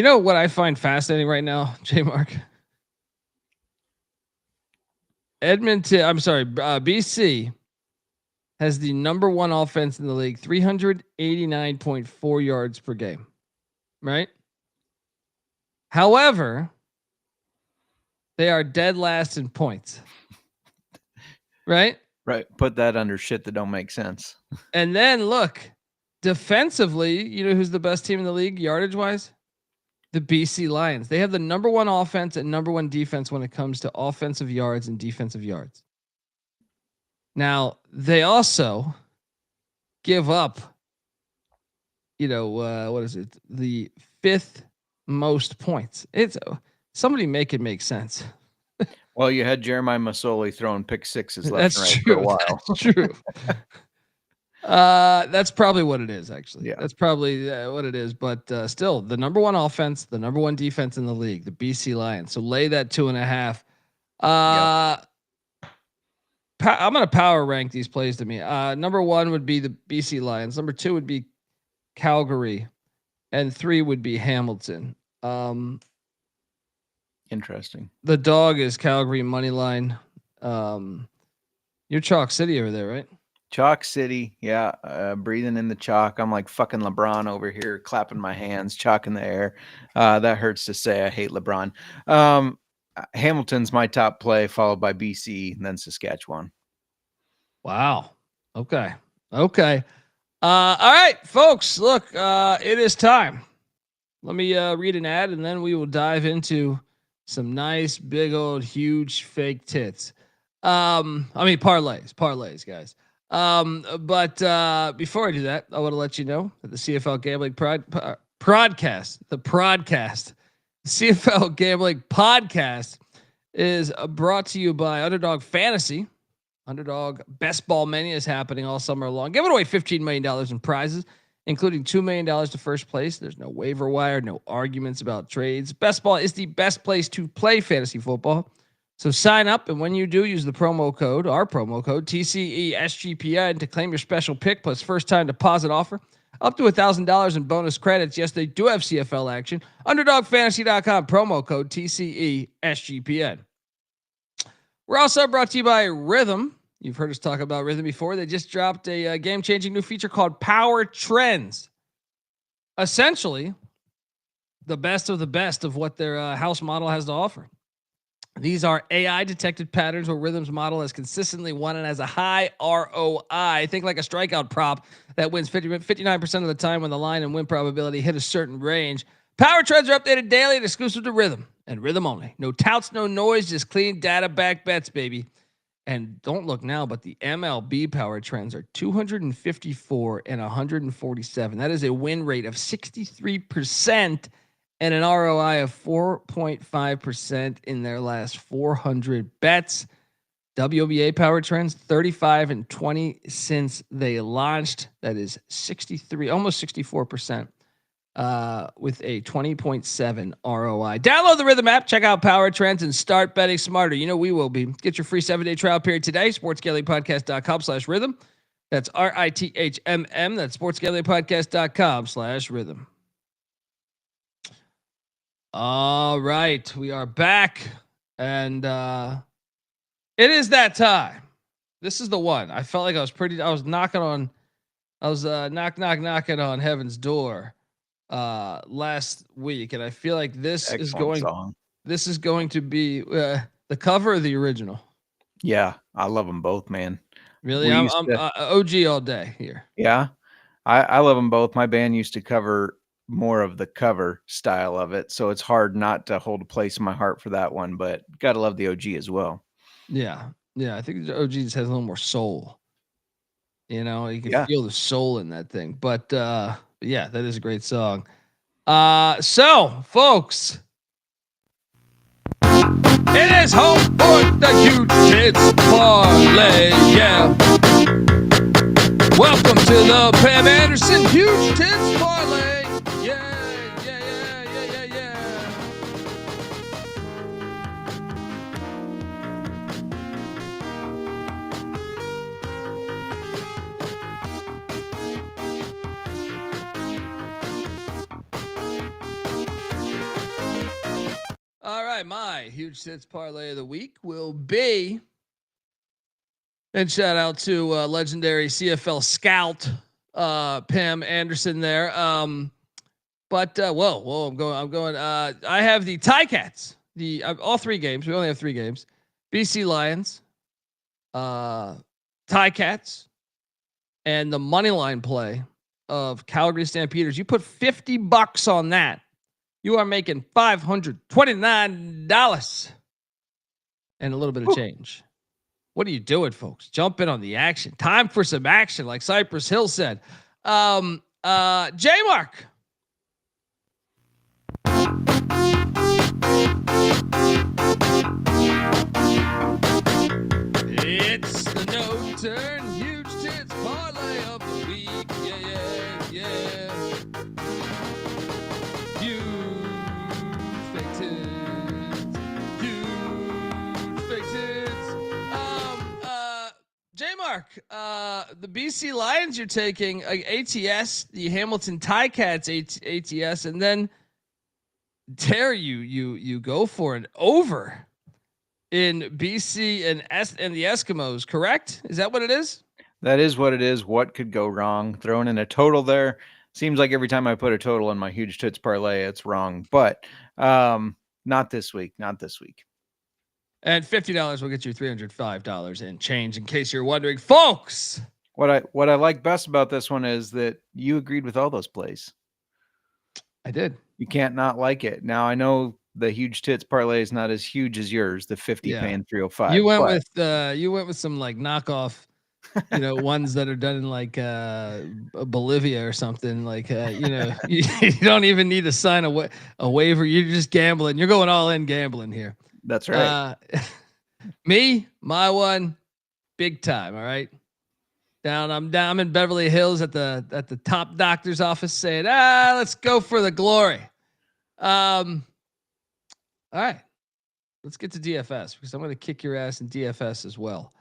know what I find fascinating right now, Jmark? BC has the number one offense in the league, 389.4 yards per game. Right? However, they are dead last in points. Right? Right. Put that under shit that don't make sense. And then look, defensively, you know who's the best team in the league yardage wise? The BC Lions. They have the number one offense and number one defense when it comes to offensive yards and defensive yards. Now, they also give up, what is it? The fifth most points. It's somebody make it make sense. Well, you had Jeremiah Masoli throwing pick sixes left That's and right true. for a while. That's true. That's probably what it is, actually. Yeah. That's probably what it is. But still, the number one offense, the number one defense in the league, the BC Lions. So lay that 2.5. I'm going to power rank these plays to me. Number one would be the BC Lions. Number two would be Calgary. And 3 would be Hamilton. Interesting. The dog is Calgary money line. You're Chalk City over there, right? Chalk City. Yeah. Breathing in the chalk. I'm like fucking LeBron over here, clapping my hands, chalk in the air. That hurts to say. I hate LeBron. Hamilton's my top play, followed by BC and then Saskatchewan. Wow. Okay. All right, folks, look, it is time. Let me read an ad and then we will dive into some nice, big old, huge fake tits. Parlays, guys. But before I do that, I want to let you know that the CFL Gambling the CFL Gambling Podcast is brought to you by Underdog Fantasy. Underdog Best Ball Mania is happening all summer long, giving away $15 million in prizes, including $2 million to first place. There's no waiver wire, no arguments about trades. Best Ball is the best place to play fantasy football. So sign up, and when you do, use our promo code, TCESGPN, to claim your special pick plus first-time deposit offer. Up to $1,000 in bonus credits. Yes, they do have CFL action. UnderdogFantasy.com, promo code TCESGPN. We're also brought to you by Rhythm. You've heard us talk about Rhythm before. They just dropped a game-changing new feature called Power Trends. Essentially, the best of what their house model has to offer. These are AI-detected patterns where Rhythm's model has consistently won and has a high ROI. Think like a strikeout prop that wins 59% of the time when the line and win probability hit a certain range. Power Trends are updated daily and exclusive to Rhythm, and Rhythm only. No touts, no noise, just clean data-backed bets, baby. And don't look now, but the MLB Power Trends are 254 and 147. That is a win rate of 63% and an ROI of 4.5% in their last 400 bets. WNBA Power Trends, 35 and 20 since they launched. That is 63, almost 64%. With a 20.7 ROI. Download the Rhythm app, check out Power Trends, and start betting smarter. You know we will be. Get your free 7-day trial period today. sportsgamblingpodcast.com/rhythm. That's RITHMM. That's sportsgamblingpodcast.com/rhythm. All right, we are back, and it is that time. This is the one. I felt like I was knocking on heaven's door last week, and I feel like this is going to be the cover of the original. Yeah, I love them both, man. Really, I'm OG all day here. Yeah, I love them both. My band used to cover more of the cover style of it, so it's hard not to hold a place in my heart for that one, but gotta love the OG as well. Yeah, I think the OG just has a little more soul. You know, you can feel the soul in that thing. But yeah, that is a great song. So, folks, it is home for the Huge Tits Parlay. Yeah. Welcome to the Pam Anderson Huge Tits Parlay. Yeah. All right, my Huge Tits Parlay of the week will be, and shout out to legendary CFL scout Pam Anderson there. But whoa, I'm going. I have the Ticats, all 3 games. We only have 3 games. BC Lions, Ticats, and the money line play of Calgary Stampeders. You put $50 on that, you are making $529 and a little bit of change. What are you doing, folks? Jump in on the action. Time for some action, like Cypress Hill said. Jmark. turn. Huge tits parlay of the week. Yeah. Huge fake tits. Huge fake tits. Jmark, the BC Lions you're taking ATS, the Hamilton Ticats ATS, and then dare you go for an over in BC and the Eskimos, correct? Is that what it is? That is what it is. What could go wrong? Throwing in a total there. Seems like every time I put a total in my huge tits parlay, it's wrong. But not this week. And $50 will get you $305 and change, in case you're wondering, folks. What I like best about this one is that you agreed with all those plays. I did. You can't not like it. Now I know the huge tits parlay is not as huge as yours, the 50 paying 305. You went with some like knockoff, ones that are done in like Bolivia or something. Like you don't even need to sign a waiver. You're just gambling. You're going all in gambling here. That's right. My one, big time. All right. I'm in Beverly Hills at the top doctor's office saying, let's go for the glory. All right, let's get to DFS because I'm going to kick your ass in DFS as well.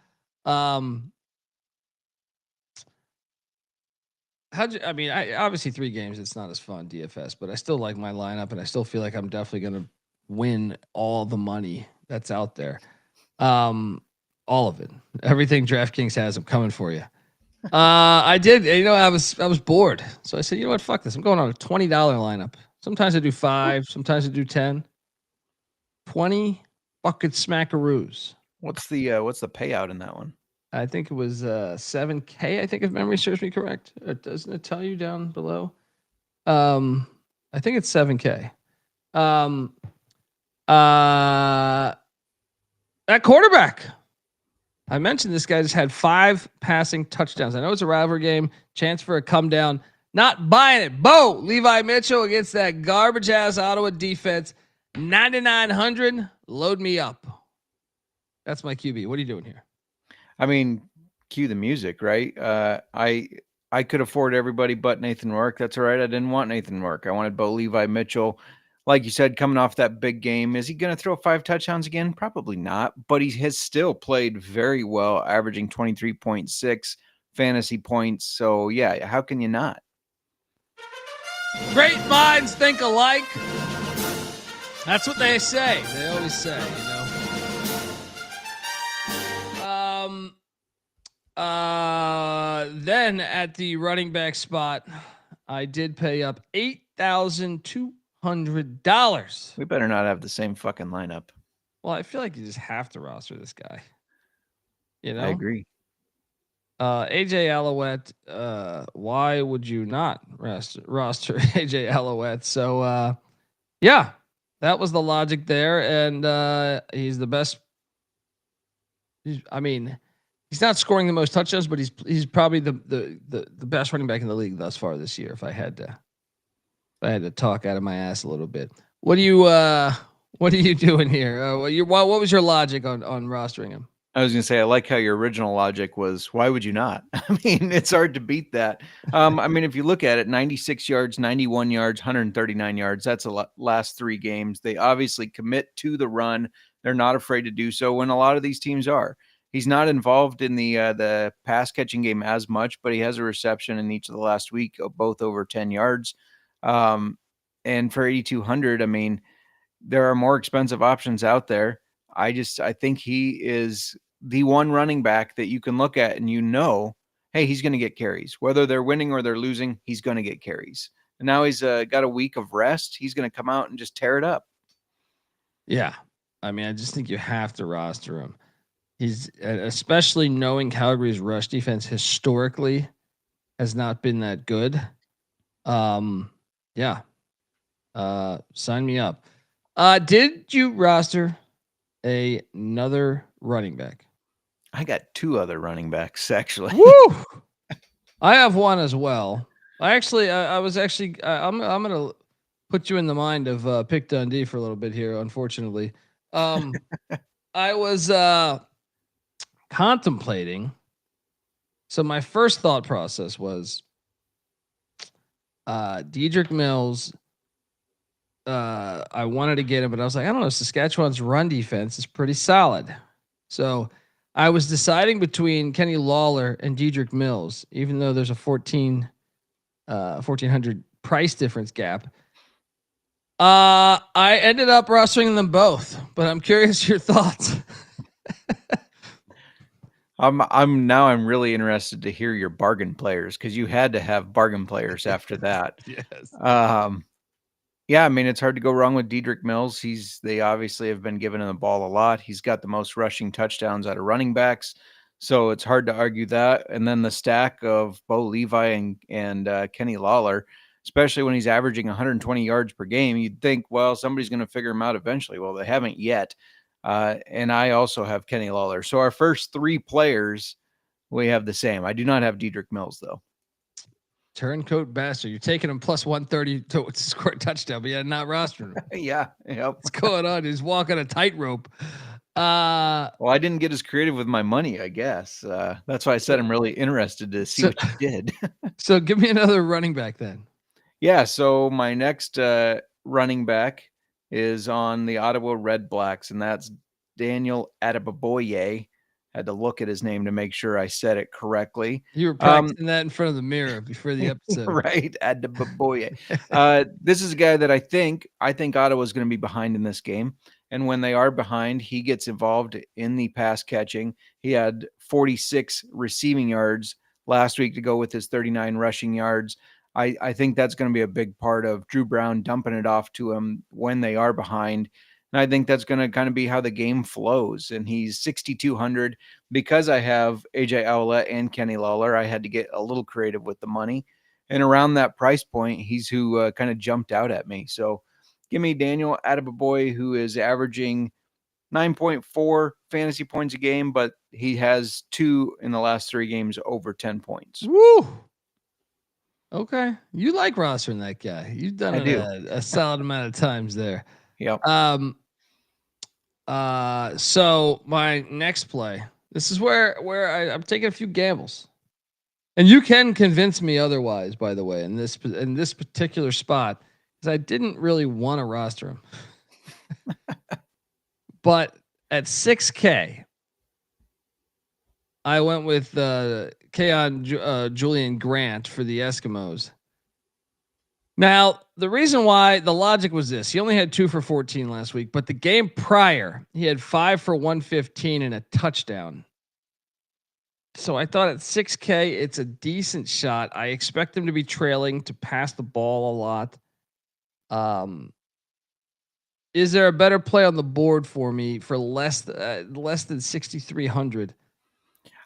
Obviously 3 games, it's not as fun DFS, but I still like my lineup and I still feel like I'm definitely going to win all the money that's out there. All of it, everything DraftKings has, I'm coming for you. I did, I was bored. So I said, you know what? Fuck this. I'm going on a $20 lineup. Sometimes I do 5, sometimes I do 10. 20 bucket smackaroos. What's the payout in that one? I think it was $7K, I think, if memory serves me correct. Doesn't it tell you down below? I think it's $7K. That quarterback. I mentioned this guy just had 5 passing touchdowns. I know it's a rivalry game, chance for a come down. Not buying it. Bo, Levi Mitchell against that garbage ass Ottawa defense. 9,900. Load me up. That's my QB. What are you doing here? I mean, cue the music, right? I could afford everybody but Nathan Rourke. That's all right. I didn't want Nathan Rourke. I wanted Bo Levi Mitchell. Like you said, coming off that big game, is he going to throw 5 touchdowns again? Probably not, but he has still played very well, averaging 23.6 fantasy points. So, yeah, how can you not? Great minds think alike. That's what they say. They always say, Then at the running back spot, I did pay up $8,200. We better not have the same fucking lineup. Well, I feel like you just have to roster this guy. I agree. AJ Alouette. Why would you not roster AJ Alouette? So, yeah, that was the logic there, and he's the best. He's not scoring the most touchdowns, but he's probably the best running back in the league thus far this year. If I had to talk out of my ass a little bit, what are you doing here? What was your logic on rostering him? I was going to say, I like how your original logic was, why would you not? I mean, it's hard to beat that. If you look at it, 96 yards, 91 yards, 139 yards, that's a last 3 games. They obviously commit to the run. They're not afraid to do so when a lot of these teams are. He's not involved in the pass catching game as much, but he has a reception in each of the last week, both over 10 yards. And for 8,200, there are more expensive options out there. I think he is the one running back that you can look at and hey, he's going to get carries. Whether they're winning or they're losing, he's going to get carries. And now he's got a week of rest. He's going to come out and just tear it up. Yeah. I just think you have to roster him. He's especially knowing Calgary's rush defense historically has not been that good. Yeah. Sign me up. Did you roster another running back? I got 2 other running backs, actually. Woo! I have one as well. I'm going to put you in the mind of Pick Dundee for a little bit here, unfortunately. I was contemplating So my first thought process was Dedrick Mills. I wanted to get him, but I was like, I don't know. Saskatchewan's run defense is pretty solid. So I was deciding between Kenny Lawler and Dedrick Mills, even though there's a 1,400 price difference gap. I ended up rostering them both, but I'm curious your thoughts. I'm really interested to hear your bargain players, because you had to have bargain players after that. Yes. Yeah, I mean, it's hard to go wrong with Dedrick Mills. They obviously have been giving him the ball a lot. He's got the most rushing touchdowns out of running backs, so it's hard to argue that. And then the stack of Bo Levi and Kenny Lawler, especially when he's averaging 120 yards per game, you'd think, well, somebody's going to figure him out eventually. Well, they haven't yet. And I also have Kenny Lawler. So our first three players, we have the same. I do not have Dedrick Mills, though. Turncoat bastard. You're taking him plus 130 to score a touchdown, but yeah, not rostering him. Yeah. Yep. What's going on? He's walking a tightrope. Well, I didn't get as creative with my money, I guess. That's why I said I'm really interested to see what you did. So give me another running back then. Yeah. So my next running back is on the Ottawa Red Blacks, and that's Daniel Adebaboye. Had to look at his name to make sure I said it correctly. You were practicing that in front of the mirror before the episode. Right, Adebaboye. This is a guy that I think Ottawa is going to be behind in this game. And when they are behind, he gets involved in the pass catching. He had 46 receiving yards last week to go with his 39 rushing yards. I think that's going to be a big part of Drew Brown dumping it off to him when they are behind. And I think that's going to kind of be how the game flows. And he's 6,200. Because I have AJ Aula and Kenny Lawler, I had to get a little creative with the money. And around that price point, he's who kind of jumped out at me. So give me Daniel Adebaboye, who is averaging 9.4 fantasy points a game, but he has 2 in the last 3 games over 10 points. Woo! Okay. You like rostering that guy. You've done it a solid amount of times there. Yep. So my next play, this is where I'm taking a few gambles, and you can convince me otherwise, by the way, in this particular spot, because I didn't really want to roster him, but at 6K, I went with Julian Grant for the Eskimos. Now, the reason why, the logic was this: he only had 2 for 14 last week, but the game prior, he had 5 for 115 and a touchdown. So I thought at 6K, it's a decent shot. I expect him to be trailing, to pass the ball a lot. Is there a better play on the board for me for less than 6,300?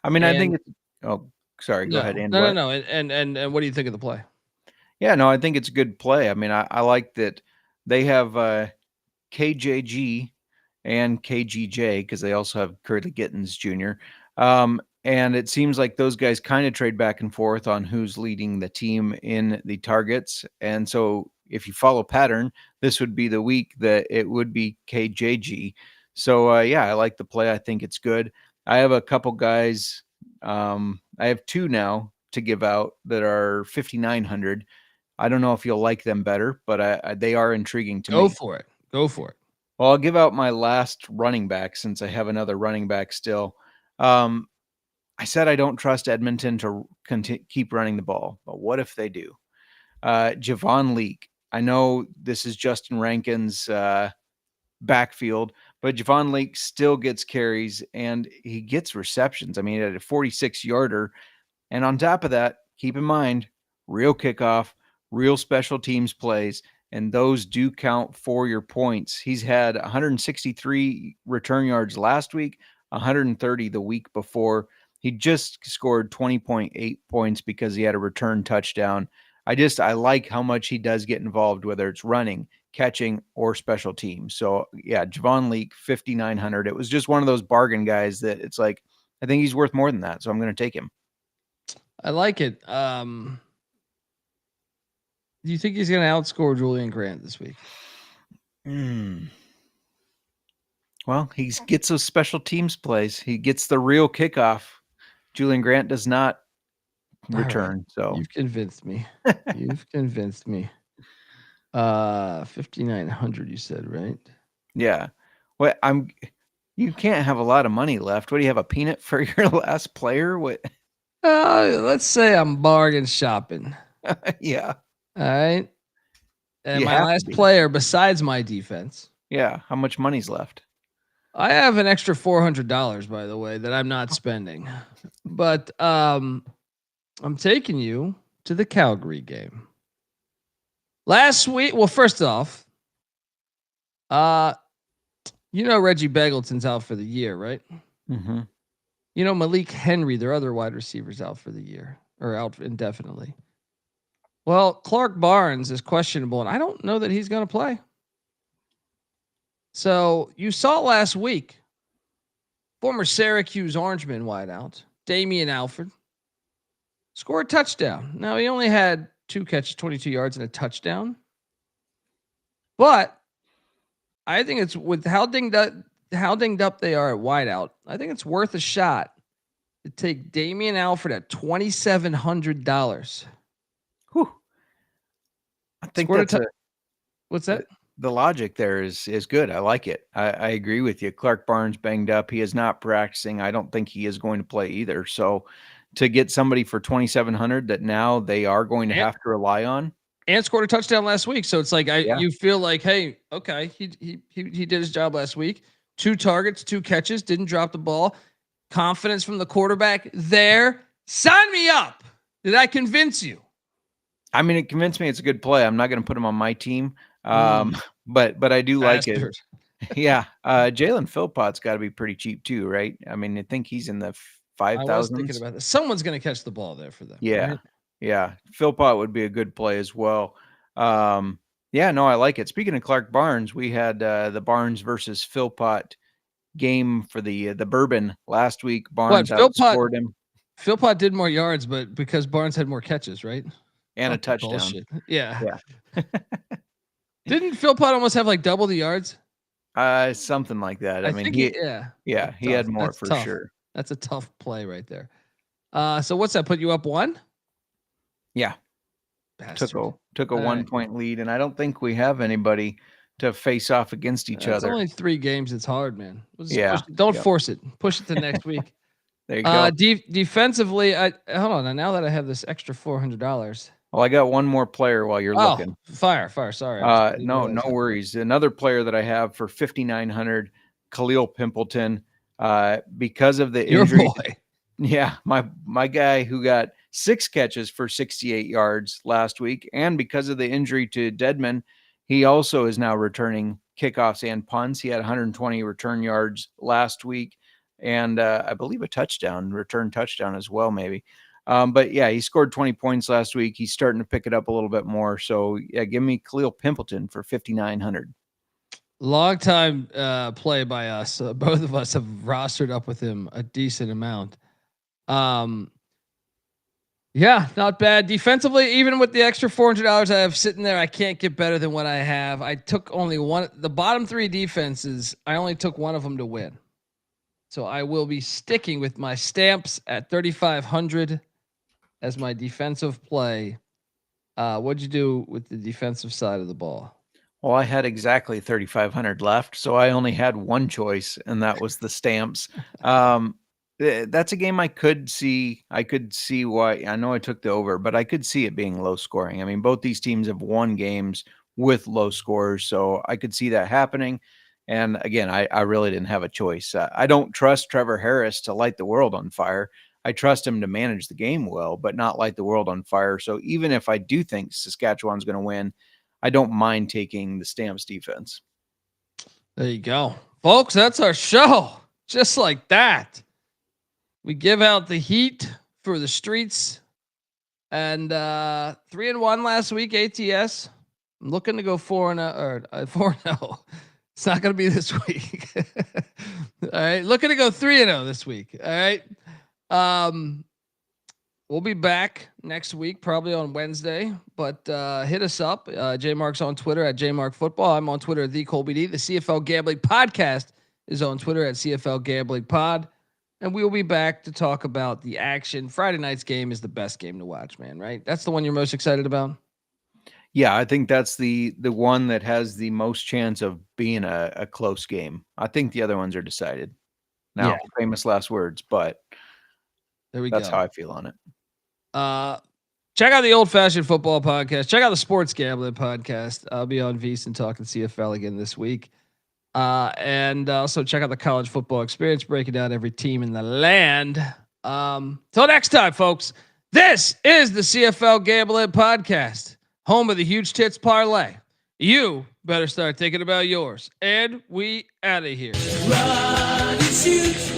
I mean, I think it's, oh, sorry, go ahead. No. And what do you think of the play? Yeah, no, I think it's a good play. I mean, I like that they have KJG and KGJ, because they also have Curly Gittins Jr. And it seems like those guys kind of trade back and forth on who's leading the team in the targets. And so if you follow pattern, this would be the week that it would be KJG. So, yeah, I like the play. I think it's good. I have a couple guys. I have 2 now to give out that are 5,900. I don't know if you'll like them better, but they are intriguing to me. Go for it. Well, I'll give out my last running back, since I have another running back still. I said I don't trust Edmonton to keep running the ball, but what if they do? Javon Leake. I know this is Justin Rankin's backfield, but Javon Leake still gets carries and he gets receptions. I mean, at a 46-yarder. And on top of that, keep in mind, real kickoff, real special teams plays, and those do count for your points. He's had 163 return yards last week, 130 the week before. He just scored 20.8 points because he had a return touchdown. I like how much he does get involved, whether it's running, catching, or special teams. So yeah, Javon Leake, 5,900. It was just one of those bargain guys that it's like, I think he's worth more than that. So I'm going to take him. I like it. Do you think he's going to outscore Julian Grant this week? Well, he gets those special teams plays. He gets the real kickoff. Julian Grant does not return. Right. So You've convinced me. You've convinced me. 5,900 you said, right? yeah. Well, you can't have a lot of money left. What do you have, a peanut for your last player? What? Let's say I'm bargain shopping. Yeah. All right. And You my have to last be. player besides my defense. Yeah. How much money's left? I have an extra $400, by the way, that I'm not spending. But I'm taking you to the Calgary game. Last week, well, first off, Reggie Begelton's out for the year, right? Mm-hmm. Malik Henry, their other wide receivers, out for the year or out indefinitely. Well, Clark Barnes is questionable, and I don't know that he's going to play. So you saw last week, former Syracuse Orangeman wideout, Damian Alford, scored a touchdown. Now, he only had 2 catches, 22 yards, and a touchdown. But I think it's with how dinged up they are at wideout. I think it's worth a shot to take Damian Alford at $2,700. Whew. I think what's that? The logic there is good. I like it. I agree with you. Clark Barnes banged up. He is not practicing. I don't think he is going to play either. So to get somebody for $2,700 that now they are going to have to rely on. And scored a touchdown last week. So it's like you feel like, hey, okay, he did his job last week. 2 targets, 2 catches, didn't drop the ball. Confidence from the quarterback there. Sign me up. Did I convince you? I mean, it convinced me it's a good play. I'm not going to put him on my team. But I do like it. Yeah. Jalen Philpott's got to be pretty cheap too, right? I mean, I think he's in the 5,000s. I was thinking about this. Someone's going to catch the ball there for them. Yeah. Right? Yeah. Philpott would be a good play as well. Yeah, no, I like it. Speaking of Clark Barnes, we had the Barnes versus Philpott game for the Bourbon last week. Barnes outscored him. Philpott did more yards, but because Barnes had more catches, right? And a touchdown. Bullshit. Yeah. Didn't Philpott almost have like double the yards? Something like that. I mean, think he had more for sure. That's a tough play right there. So what's that put you up 1? Yeah. Bastard. Took a 1-point lead, and I don't think we have anybody to face off against each other. It's only 3 games. It's hard, man. Don't force it. Push it to next week. There you go. Defensively, hold on. Now that I have this extra $400. Well, I got one more player while you're looking. Fire. Sorry. No worries. Another player that I have for 5,900, Khalil Pimpleton, because of the injury. Your boy. Yeah, my guy who got 6 catches for 68 yards last week, and because of the injury to Dedmon, he also is now returning kickoffs and punts. He had 120 return yards last week, and I believe a return touchdown as well, maybe. But yeah, he scored 20 points last week. He's starting to pick it up a little bit more. So yeah, give me Khalil Pimpleton for 5,900. Long time play by us. Both of us have rostered up with him a decent amount. Yeah, not bad. Defensively, even with the extra $400 I have sitting there, I can't get better than what I have. I took only one. The bottom 3 defenses, I only took one of them to win. So I will be sticking with my stamps at 3,500 as my defensive play. What'd you do with the defensive side of the ball? Well, I had exactly 3,500 left, so I only had one choice, and that was the stamps. That's a game I could see. I could see why. I know I took the over, but I could see it being low scoring. I mean, both these teams have won games with low scores, so I could see that happening. And again, I really didn't have a choice. I don't trust Trevor Harris to light the world on fire. I trust him to manage the game well, but not light the world on fire. So even if I do think Saskatchewan's going to win, I don't mind taking the Stamps defense. There you go, folks. That's our show. Just like that. We give out the heat for the streets, and 3-1 last week ATS. I'm looking to go 4-0 or 4-0. It's not going to be this week. All right, looking to go 3-0 this week. All right, we'll be back next week, probably on Wednesday. But hit us up. Jmark's on Twitter at Jmark Football. I'm on Twitter at the Colby Dant. The CFL Gambling Podcast is on Twitter at CFL Gambling Pod. and we'll be back to talk about the action. Friday night's game is the best game to watch, man, right? That's the one you're most excited about? Yeah, I think that's the one that has the most chance of being a close game. I think the other ones are decided. Now, famous last words, but there we go. That's how I feel on it. Check out the Old Fashioned Football Podcast. Check out the Sports Gambling Podcast. I'll be on VSiN talking CFL again this week. And also check out the College Football Experience, breaking down every team in the land. Till next time, folks. This is the CFL Gambling Podcast, home of the huge tits parlay. You better start thinking about yours. And we out of here. Run and shoot.